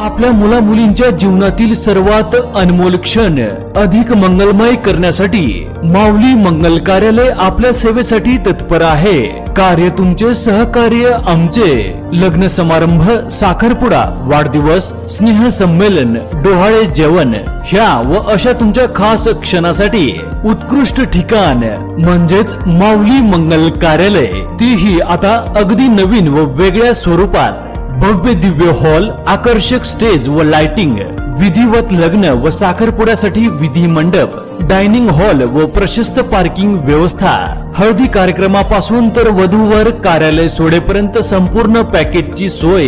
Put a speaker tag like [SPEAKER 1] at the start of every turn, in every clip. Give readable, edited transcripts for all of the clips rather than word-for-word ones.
[SPEAKER 1] आपल्या मुला मुलींच्या जीवनातील सर्वात अनमोल क्षण अधिक मंगलमय करण्यासाठी माऊली मंगल कार्यालय आपल्या सेवेसाठी तत्पर आहे। कार्य तुमचे, सहकार्य आमचे। लग्न समारंभ, साखरपुडा, वाढदिवस, स्नेह संमेलन, डोहाळे जेवण ह्या व अशा तुमच्या खास क्षणासाठी उत्कृष्ट ठिकाण म्हणजेच माऊली मंगल कार्यालय, तीही आता अगदी नवीन व वेगळ्या स्वरूपात। भव्य दिव्य हॉल, आकर्षक स्टेज व लाइटिंग, विधिवत लग्न व साखरपुड्यासाठी विधी मंडप, डायनिंग हॉल व प्रशस्त पार्किंग व्यवस्था। हळदी कार्यक्रमापासून तर वधूवर कार्यालय सोडेपर्यंत संपूर्ण पॅकेजची सोय।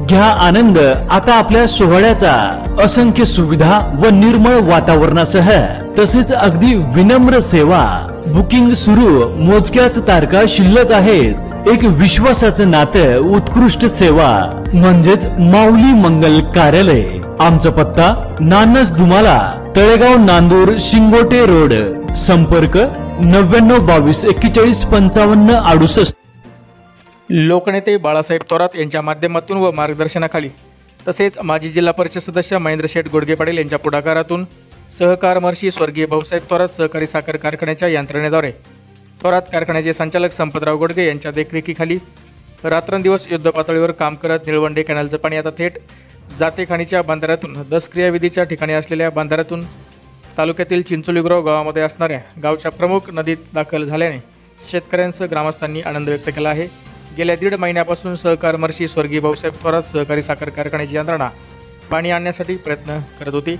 [SPEAKER 1] घ्या आनंद आता आपल्या सोहळ्याचा। असंख्य सुविधा व निर्मळ वातावरणासह तसेच अगदी विनम्र सेवा। बुकिंग सुरू, मोजक्याच तारखा शिल्लक आहेत। एक विश्वासाचं नातं, उत्कृष्ट सेवा म्हणजेच माऊली मंगल कार्यालय। आमचा पत्ता नानस दुमाला, तळेगाव, नांदूर, शिंगोटे रोड। संपर्क 9922415568।
[SPEAKER 2] लोकनेते बाळासाहेब थोरात यांच्या माध्यमातून व मार्गदर्शनाखाली तसेच माजी जिल्हा परिषद सदस्य महेंद्र शेठ गोडगे पाटील यांच्या पुढाकारातून सहकार महर्षी स्वर्गीय भाऊसाहेब थोरात सहकारी साखर कारखान्याच्या यंत्रणेद्वारे थोरात कारखान्याचे संचालक संपतराव गोडगे यांच्या देखरेखीखाली रात्रंदिवस युद्धपातळीवर काम करत निळवंडे कॅनलचं पाणी आता थेट जातेखानीच्या बंधाऱ्यातून दसक्रियाविधीच्या ठिकाणी असलेल्या बंधाऱ्यातून तालुक्यातील चिंचोलीगुरव गावामध्ये असणाऱ्या गावच्या प्रमुख नदीत दाखल झाल्याने शेतकऱ्यांसह ग्रामस्थांनी आनंद व्यक्त केला आहे। गेल्या 1.5 महिन्यापासून सहकार महर्षी स्वर्गीय भाऊसाहेब थोरात सहकारी साखर कारखान्याची यंत्रणा पाणी आणण्यासाठी प्रयत्न करत होती।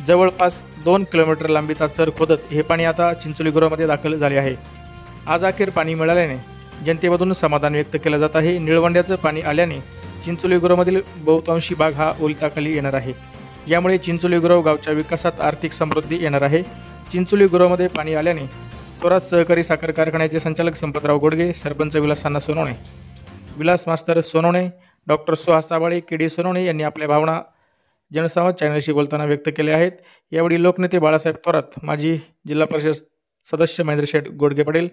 [SPEAKER 2] जवळपास 2 किलोमीटर लांबीचा चर खोदत हे पाणी आता चिंचोलीगुरवमध्ये दाखल झाले आहे। आज अखेर पाणी मिळाल्याने जनतेमधून समाधान व्यक्त केलं जात आहे। निळवंड्याचं पाणी आल्याने चिंचोलीगुरवमधील बहुतांशी भाग हा ओलिताखाली येणार आहे। यामुळे चिंचोलीगुरव गावच्या विकासात आर्थिक समृद्धी येणार आहे। चिंचोलीगुरवमध्ये पाणी आल्याने थोरात सहकारी साखर कारखान्याचे संचालक संपतराव गोडगे, सरपंच विलास सोनवणे, विलास मास्तर सोनवणे, डॉक्टर सुहास ताबाळे, केडी सोनवणे यांनी आपल्या भावना जनसंवाद चॅनलशी बोलताना व्यक्त केले आहेत। यावेळी लोकनेते बाळासाहेब थोरात, माजी जिल्हा परिषद सदस्य महेंद्र शेठ गोडगे पाटील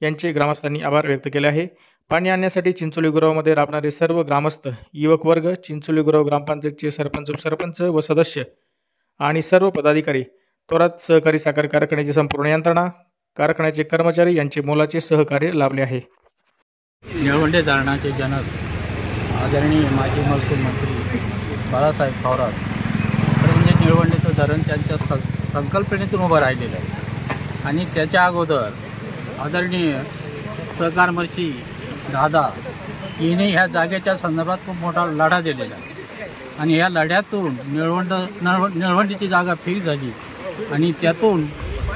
[SPEAKER 2] यांचे ग्रामस्थांनी आभार व्यक्त केले आहे। पाणी आणण्यासाठी चिंचोलीगुरवमध्ये राबणारे सर्व ग्रामस्थ, युवक वर्ग, चिंचोलीगुरव ग्रामपंचायतचे सरपंच, उपसरपंच व सदस्य आणि सर्व पदाधिकारी, थोरात सहकारी साखर कारखान्याची संपूर्ण यंत्रणा, कारखान्याचे कर्मचारी यांचे मोलाचे सहकार्य लाभले आहे।
[SPEAKER 3] निळवंडे धरणाचे जनक आदरणीय माजी महसूल मंत्री बाळासाहेब थोरात, तर म्हणजे निळवंडेचं धरण त्यांच्या संकल्पनेतून उभं राहिलेलं आहे आणि त्याच्या अगोदर आदरणीय सहकार महर्षी दादा यांनी ह्या जागेच्या संदर्भात खूप मोठा लढा दिलेला आहे आणि या लढ्यातून निळवंडीची जागा फिक्स झाली आणि त्यातून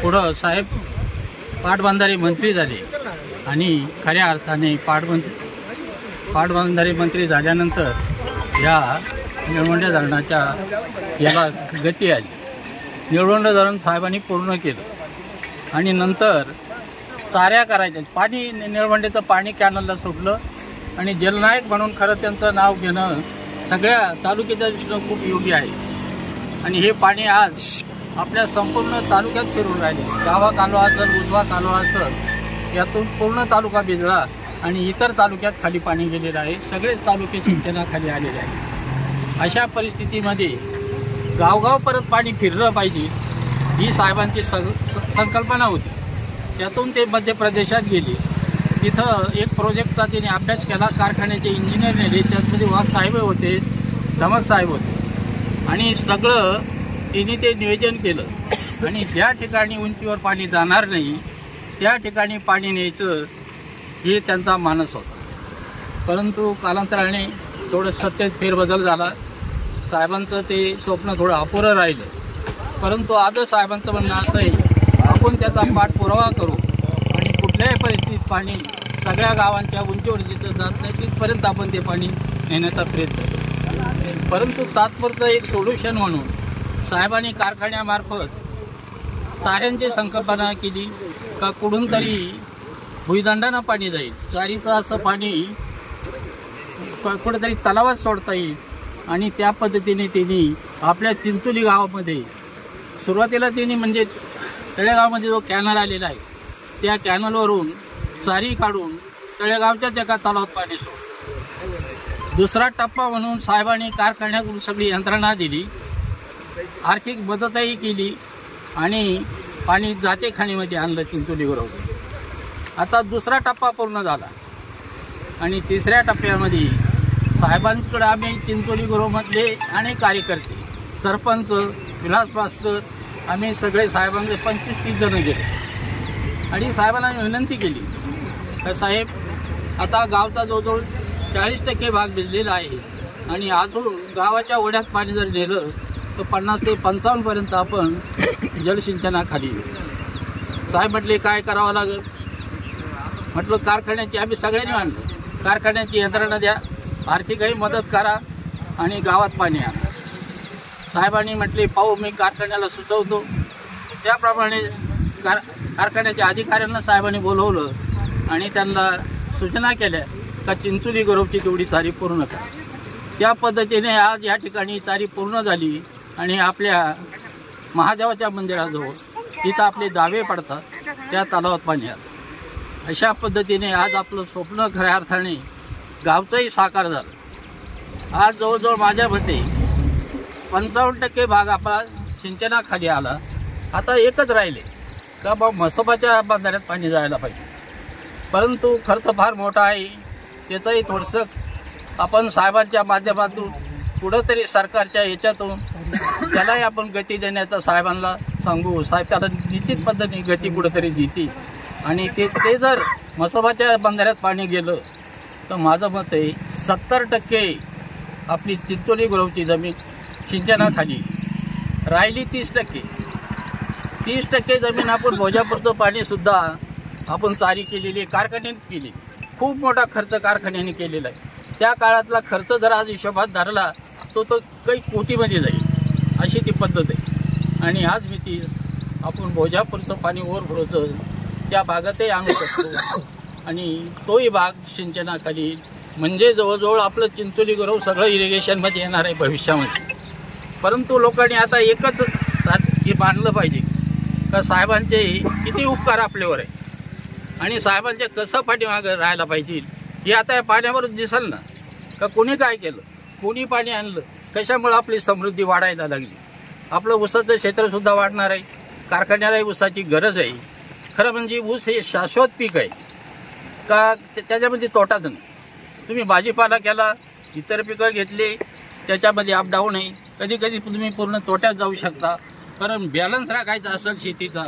[SPEAKER 3] पुढं साहेब पाटबंधारे मंत्री झाले आणि खऱ्या अर्थाने पाटबंधारे मंत्री झाल्यानंतर या निळवंडे धरणाच्या याला गती आली। निळवंडे धरण साहेबांनी पूर्ण केलं आणि नंतर चाऱ्या करायच्या, पाणी निळवंडेचं पाणी कॅनलला सुटलं आणि जलनायक म्हणून खरं त्यांचं नाव घेणं सगळ्या तालुक्याच्या दृष्टीनं खूप योग्य आहे आणि हे पाणी आज आपल्या संपूर्ण तालुक्यात फिरून राहिले। गावा कालवा असेल, उजवा कालवा असेल, यातून पूर्ण तालुका भिजला आणि इतर तालुक्यात खाली पाणी गेलेलं आहे। सगळेच तालुके सिंचनाखाली आलेले आहेत। अशा परिस्थितीमध्ये गावगाव परत पाणी फिरलं पाहिजे ही साहेबांची संकल्पना होती। त्यातून ते मध्य प्रदेशात गेले, तिथं एक प्रोजेक्टचा त्यांनी अभ्यास केला, कारखान्याचे इंजिनियर नेले, त्यातमध्ये वाघ साहेब होते, धमक साहेब होते आणि सगळं तिने ते नियोजन केलं आणि ज्या ठिकाणी उंचीवर पाणी जाणार नाही त्या ठिकाणी पाणी न्यायचं हे त्यांचा मानस होता। परंतु कालांतराने थोडं सत्तेत फेरबदल झाला, साहेबांचं ते स्वप्न थोडं अपुरं राहिलं। परंतु आज साहेबांचं म्हणणं असं आहे आपण त्याचा पाठपुरावा करू आणि कुठल्याही परिस्थितीत पाणी सगळ्या गावांच्या उंचीवर जिथं जात नाही तिथपर्यंत आपण ते पाणी नेण्याचा प्रयत्न करू। परंतु तात्पुरतं एक सोल्युशन म्हणून साहेबांनी कारखान्यामार्फत चाऱ्यांची संकल्पना केली का कुठून तरी भुईदंडानं पाणी जाईल, चारीचं असं पाणी कुठेतरी तलावात सोडता येईल आणि त्या पद्धतीने त्यांनी आपल्या चिंचोली गावामध्ये सुरुवातीला त्यांनी म्हणजे तळेगावमध्ये जो कॅनल आलेला आहे त्या कॅनलवरून चारी काढून तळेगावच्याच एका तलावात पाणी सोडलं दुसरा टप्पा म्हणून साहेबांनी कारखान्याकडून सगळी यंत्रणा दिली, आर्थिक मदतही केली आणि पाणी जाते खाणीमध्ये आणलं चिंचोली गुरव. आता दुसरा टप्पा पूर्ण झाला आणि तिसऱ्या टप्प्यामध्ये साहेबांकडे आम्ही चिंचोली गुरवमधले अनेक कार्यकर्ते, सरपंच, विलास मास्तर, आम्ही सगळे साहेबांकडे 25-30 जण गेले आणि साहेबांना विनंती केली तर साहेब आता गावचा जवळजवळ 40% भाग भिजलेला आहे आणि अजून गावाच्या ओढ्यात पाणी जर नेलं तर 50 ते 55% आपण जलसिंचनाखाली. साहेब म्हटले काय करावं लागेल. म्हटलं कारखान्याची आम्ही सगळ्यांनी आणलं, कारखान्याची यंत्रणा द्या, आर्थिकही मदत करा आणि गावात पाणी आणा. साहेबांनी म्हटले पाहू, मी कारखान्याला सुचवतो. त्याप्रमाणे कारखान्याच्या अधिकाऱ्यांना साहेबांनी बोलवलं आणि त्यांना सूचना केल्या का चिंचोली गुरवची तेवढी चारी पूर्ण करा. त्या पद्धतीने आज या ठिकाणी चारी पूर्ण झाली आणि आपल्या महादेवाच्या मंदिराजवळ तिथं आपले दावे पडतात त्या तलावात पाणी आलं. अशा पद्धतीने आज आपलं स्वप्न खऱ्या अर्थाने गावचंही साकार झालं. आज जवळजवळ माझ्या मते 55% भाग आपला सिंचनाखाली आला. आता एकच राहिले का बा म्हसोबाच्या बांधाऱ्यात पाणी जायला पाहिजे, परंतु खर्च फार मोठा आहे. त्याचंही थोडंसं आपण साहेबांच्या माध्यमातून कुठंतरी सरकारच्या याच्यातून त्यालाही आपण गती देण्याचा साहेबांना सांगू. साहेब त्याला निश्चित पद्धतीने गती कुठंतरी देतील आणि ते जर म्हसोबाच्या बंधाऱ्यात पाणी गेलं तर माझं मत आहे 70% आपली चिंचोली गुरवची जमीन सिंचनाखाली राहिली. 30% जमीन आपण भोजापुरचं पाणीसुद्धा आपण चारी केलेली, कारखान्याने केली. खूप मोठा खर्च कारखान्याने केलेला आहे. त्या काळातला खर्च जर आज हिशोबात धरला तो काही कोटीमध्ये जाईल अशी ती पद्धत आहे. आणि आज मी ती आपण भोजापुरचं पाणी ओव्हरफ्लोचं त्या भागातही आणू शकतो आणि तोही भाग सिंचनाखाली, म्हणजे जवळजवळ आपलं चिंचोली गुरव सगळं इरिगेशनमध्ये येणार आहे भविष्यामध्ये. परंतु लोकांनी आता एकच हे मानलं पाहिजे का साहेबांचे किती उपकार आपल्यावर आहे आणि साहेबांचे कसं पाठीमागं राहायला पाहिजे हे आता या पाण्यावरच दिसेल ना का कोणी काय केलं, कोणी पाणी आणलं, कशामुळे आपली समृद्धी वाढायला लागली. आपलं ऊसाचं क्षेत्रसुद्धा वाढणार आहे, कारखान्यालाही ऊसाची गरज आहे. खरं म्हणजे ऊस हे शाश्वत पीक आहे का त्याच्यामध्ये तोटाच नाही. तुम्ही भाजीपाला केला, इतर पिकं घेतले, त्याच्यामध्ये अपडाऊन आहे. कधी कधी तुम्ही पूर्ण तोट्यात जाऊ शकता. कारण बॅलन्स राखायचा असेल शेतीचा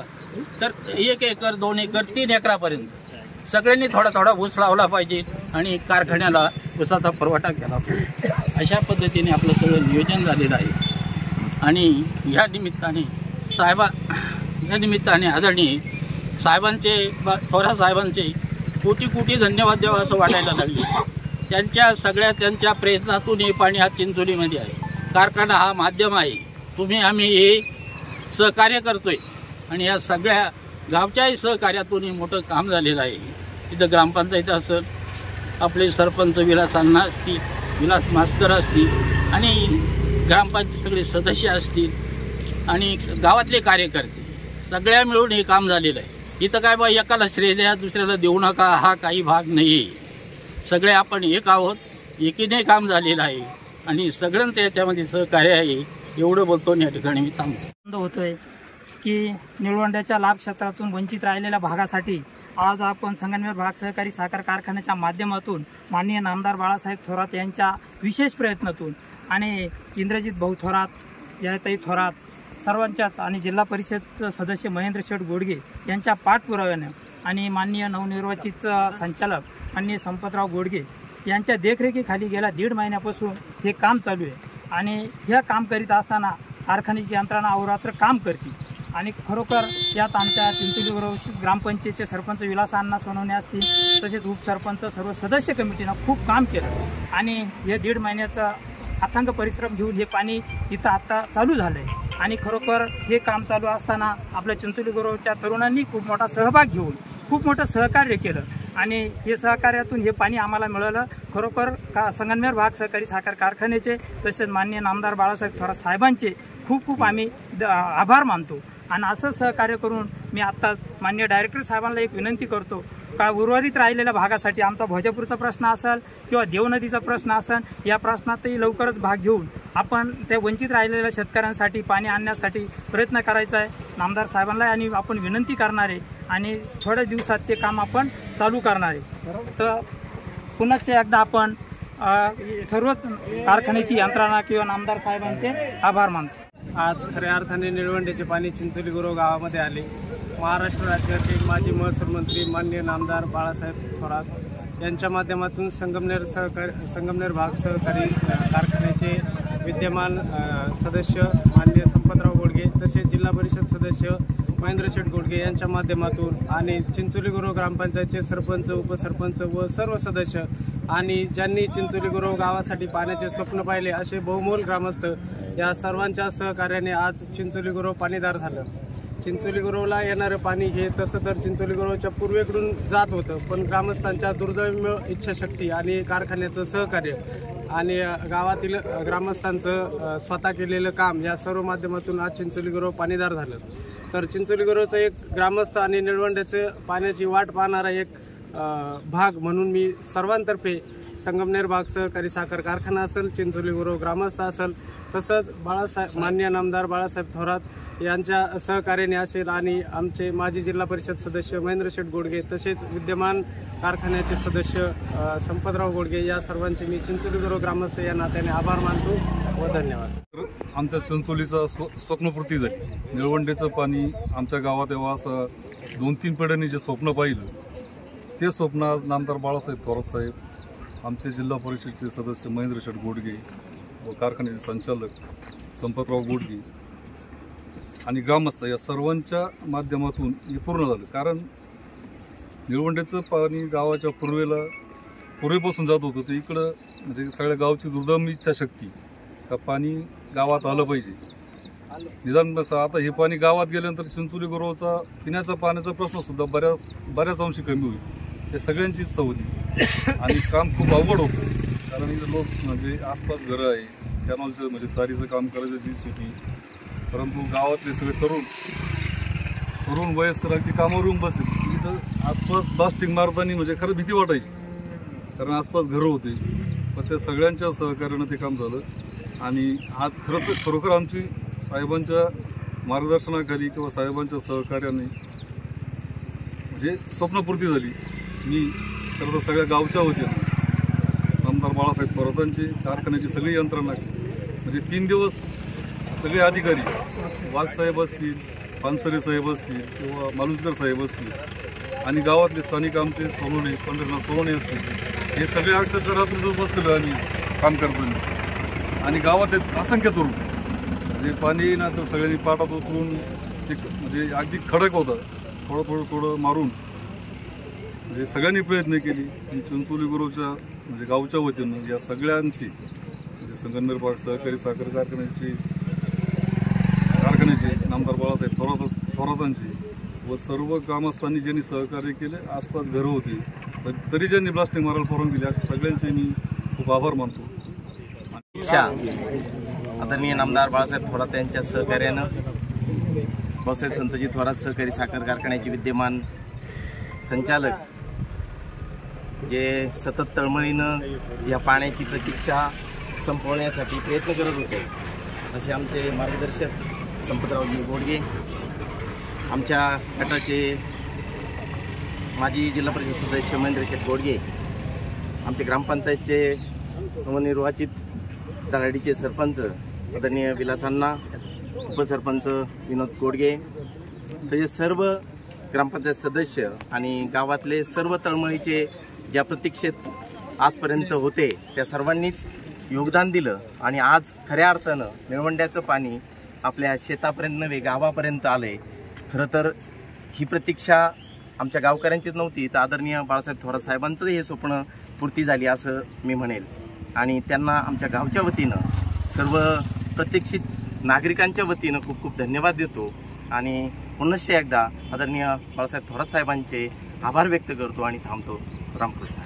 [SPEAKER 3] तर 1 एकर, 2 एकर, 3 एकरापर्यंत सगळ्यांनी थोडा थोडा ऊस लावला पाहिजे आणि कारखान्याला ऊसाचा पुरवठा केला पाहिजे. अशा पद्धतीने आपलं सगळं नियोजन झालेलं आहे. आणि ह्या निमित्ताने आदरणीय साहेबांचे, थोरात साहेबांचे कोटी कोटी धन्यवाद द्यावं असं वाटायला लागले. त्यांच्या प्रयत्नातून हे पाणी आज चिंचोलीमध्ये आहे. कारखाना हा माध्यम आहे, आम्ही हे सहकार्य करतोय आणि या सगळ्या गावच्याही सहकार्यातून हे मोठं काम झालेलं आहे. इथं ग्रामपंचायत असेल, आपले सरपंच विलास अण्णा असतील, विलास मास्तर असतील आणि ग्रामपंचायत सगळे सदस्य असतील आणि गावातले कार्यकर्ते सगळ्या मिळून हे काम झालेलं आहे. इथं काय बा एकाला श्रेय द्या, दुसऱ्याला देऊ नका हा काही भाग नाही. सगळे आपण एक आहोत, एकीने काम झालेलं आहे आणि सगळ्यांचं याच्यामध्ये सहकार्य आहे. एवढं बोलतो या ठिकाणी मी थांबतो.
[SPEAKER 4] होतोय की निळवंड्याच्या लाभ क्षेत्रातून वंचित राहिलेल्या भागासाठी आज आपण संगमनेर भाग सहकारी साखर कारखान्याच्या माध्यमातून माननीय नामदार बाळासाहेब थोरात यांच्या विशेष प्रयत्नातून आणि इंद्रजित भाऊ थोरात, जयताई थोरात सर्वांच्याच आणि जिल्हा परिषद सदस्य महेंद्र शेठ गोडगे यांच्या पाठपुराव्यानं आणि माननीय नवनिर्वाचित संचालक माननीय संपतराव गोडगे यांच्या देखरेखीखाली गेल्या 1.5 महिन्यापासून हे काम चालू आहे. आणि हे काम करीत असताना कारखान्याची यंत्रणा अहोरात्र काम करते आणि खरोखर यात आमच्या चिंचोली गुरव ग्रामपंचायतचे सरपंच विलास अण्णा सोनवणे असतील, तसेच उपसरपंच सर्व सदस्य कमिटीनं खूप काम केलं आणि हे 1.5 महिन्याचा अथांग परिश्रम घेऊन हे पाणी इथं आत्ता चालू झालं आहे. आणि खरोखर हे काम चालू असताना आपल्या चिंचोली गुरवच्या तरुणांनी खूप मोठा सहभाग घेऊन खूप मोठं सहकार्य केलं आणि हे सहकार्यातून हे पाणी आम्हाला मिळालं. खरोखर संगमनेर भाग सहकारी साखर कारखान्याचे तसेच माननीय नामदार बाळासाहेब थोरात साहेबांचे खूप खूप आम्ही आभार मानतो. आणि असं सहकार्य करून मी आत्ता माननीय डायरेक्टर साहेबांना एक विनंती करतो उर्वरित राहिलेल्या भागासाठी आमचा भोजापूरचा प्रश्न असेल किंवा देवनदीचा प्रश्न असेल, या प्रश्नातही लवकरच भाग घेऊन आपण त्या वंचित राहिलेल्या शेतकऱ्यांसाठी पाणी आणण्यासाठी प्रयत्न करायचा आहे नामदार साहेबांना, आणि आपण विनंती करणार आहे आणि थोड्या दिवसात ते काम आपण चालू करणार आहे. तर पुन्हा एकदा आपण सर्वच कारखान्याची यंत्रणा किंवा नामदार साहेबांचे आभार मानतो.
[SPEAKER 5] आज खऱ्या अर्थाने निळवंडेचे पाणी चिंचोली गुरव गावामध्ये आले. महाराष्ट्र राज्याचे माजी महसूल मंत्री माननीय नामदार बाळासाहेब थोरात यांच्या माध्यमातून संगमनेर भाग सहकारी कारखान्याचे विद्यमान सदस्य माननीय संपतराव गोडगे, तसेच जिल्हा परिषद सदस्य महेंद्र शेठ गोडगे यांच्या माध्यमातून आणि चिंचोली गुरव ग्रामपंचायतचे सरपंच, उपसरपंच व सर्व सदस्य आणि ज्यांनी चिंचोली गुरव गावासाठी पाण्याचे स्वप्न पाहिले असे बहुमोल ग्रामस्थ या सर्वांच्या सहकार्याने आज चिंचोली गुरव पाणीदार झालं. चिंचोली गुरवला येणारं पाणी हे तसं तर चिंचोली गुरवच्या पूर्वेकडून जात होतं, पण ग्रामस्थांच्या दुर्दैवी इच्छाशक्ती आणि कारखान्याचं सहकार्य आणि गावातील ग्रामस्थांचं स्वतः केलेलं काम या सर्व माध्यमातून आज चिंचोली गुरव पाणीदार झालं. तर चिंचोली गुरवचं एक ग्रामस्थ आणि निळवंडेचं पाण्याची वाट पाहणारा एक भाग म्हणून मी सर्वांतर्फे संगमनेर भाग सहकारी साखर कारखाना असेल, चिंचोली गुरव ग्रामस्थ असेल, तसंच माननीय नामदार बाळासाहेब थोरात यांच्या सहकार्याने असेल आणि आमचे माजी जिल्हा परिषद सदस्य महेंद्र शेठ गोडगे, तसेच विद्यमान कारखान्याचे सदस्य संपतराव गोडगे या सर्वांचे मी चिंचोली गुरव ग्रामस्थ या नात्याने आभार मानतो व धन्यवाद.
[SPEAKER 6] आमच्या चिंचोलीचा स्वप्नपूर्ती झाली. निळवंडेचं पाणी आमच्या गावात यावं असं 2-3 पिढ्यांनी जे स्वप्न पाहिलं ते स्वप्न आज नामदार बाळासाहेब थोरात साहेब, आमचे जिल्हा परिषदेचे सदस्य महेंद्र शेठ गोडगे व कारखान्याचे संचालक संपतराव गोडगे आणि ग्रामस्थ या सर्वांच्या माध्यमातून हे पूर्ण झालं. कारण निळवंडेचं पाणी गावाच्या पूर्वेपासून जात होतं, ते इकडं म्हणजे सगळ्या गावची दुर्दम इच्छाशक्ती का पाणी गावात आलं पाहिजे. निदान आता हे पाणी गावात गेल्यानंतर चिंचोली गुरवचा पिण्याचा पाण्याचा प्रश्नसुद्धा बऱ्याच अंशी कमी होईल. हे सगळ्यांची इच्छा होती आणि काम खूप अवघड होतं, कारण इथं लोक म्हणजे आसपास घरं आहे, कॅनॉलचं म्हणजे चारीचं काम करायचं जीसीपी, परंतु गावातले सगळे तरुण वयस्कर अगदी कामावर येऊन बसले. इथं आसपास ब्लास्टिंग मारताना म्हणजे खरं भीती वाटायची, कारण आसपास घरं होते, पण त्या सगळ्यांच्या सहकार्यानं ते काम झालं. आणि आज खरोखर आमची साहेबांच्या मार्गदर्शनाखाली किंवा साहेबांच्या सहकार्याने म्हणजे स्वप्नपूर्ती झाली. मी खरं तर सगळ्या गावच्या वतीनं आमदार बाळासाहेब थोरातांची कारखान्याची सगळी यंत्रणा म्हणजे 3 दिवस सगळे अधिकारी, वाघसाहेब असतील, पानसरे साहेब असतील किंवा मालुसकर साहेब असतील आणि गावातले स्थानिक आमचे सोनोने, पंढरनाथ सोनोने असतील, हे सगळे अक्षरशः रात्री बसलेलो आम्ही काम करतो. आणि गावात असंख्य तरुण म्हणजे पाणी ना तर सगळ्यांनी पाटात उतरून ते म्हणजे अगदी खडक होतं, थोडं मारून म्हणजे सगळ्यांनी प्रयत्न केली. चिंचोली गुरवच्या म्हणजे गावच्या वतीनं या सगळ्यांची म्हणजे संगमनेर भाग सहकारी साखर कारखान्याचे नामदार बाळासाहेब थोरातांची व सर्व ग्रामस्थांनी ज्यांनी सहकार्य केले, आसपास घरं होती तरी ज्यांनी ब्लास्टिंग मारायला परवानगी दिली, अशा सगळ्यांचे मी खूप आभार मानतो.
[SPEAKER 7] आदरणीय नामदार बाळासाहेब थोरात यांच्या सहकार्यानं भाऊसाहेब संतजी थोरात सहकारी साखर कारखान्याचे विद्यमान संचालक जे सतत तळमळीनं या पाण्याची प्रतीक्षा संपवण्यासाठी प्रयत्न करत होते, असे आमचे मार्गदर्शक संपतरावजी गोडगे, आमच्या गटाचे माजी जिल्हा परिषद सदस्य महेंद्र शेठ गोडगे, आमचे ग्रामपंचायतचे नवनिर्वाचित दराडीचे सरपंच आदरणीय विलासांना, उपसरपंच विनोद गोडगे, तसेच सर्व ग्रामपंचायत सदस्य आणि गावातले सर्व तळमळीचे ज्या प्रतीक्षेत आजपर्यंत होते त्या सर्वांनीच योगदान दिलं आणि आज खऱ्या अर्थानं निळवंड्याचं पाणी आपल्या शेतापर्यंत नव्हे गावापर्यंत आले. खरं तर ही प्रतीक्षा आमच्या गावकऱ्यांचीच नव्हती, तर आदरणीय बाळासाहेब थोरात साहेबांचं हे स्वप्न पूर्ती झाली असं मी म्हणेल. आणि त्यांना आमच्या गावच्या वतीनं सर्व प्रतीक्षित नागरिकांच्या वतीनं खूप खूप धन्यवाद देतो आणि पुनश्च एकदा आदरणीय बाळासाहेब थोरात साहेबांचे आभार व्यक्त करतो आणि थांबतो. रामकृष्ण.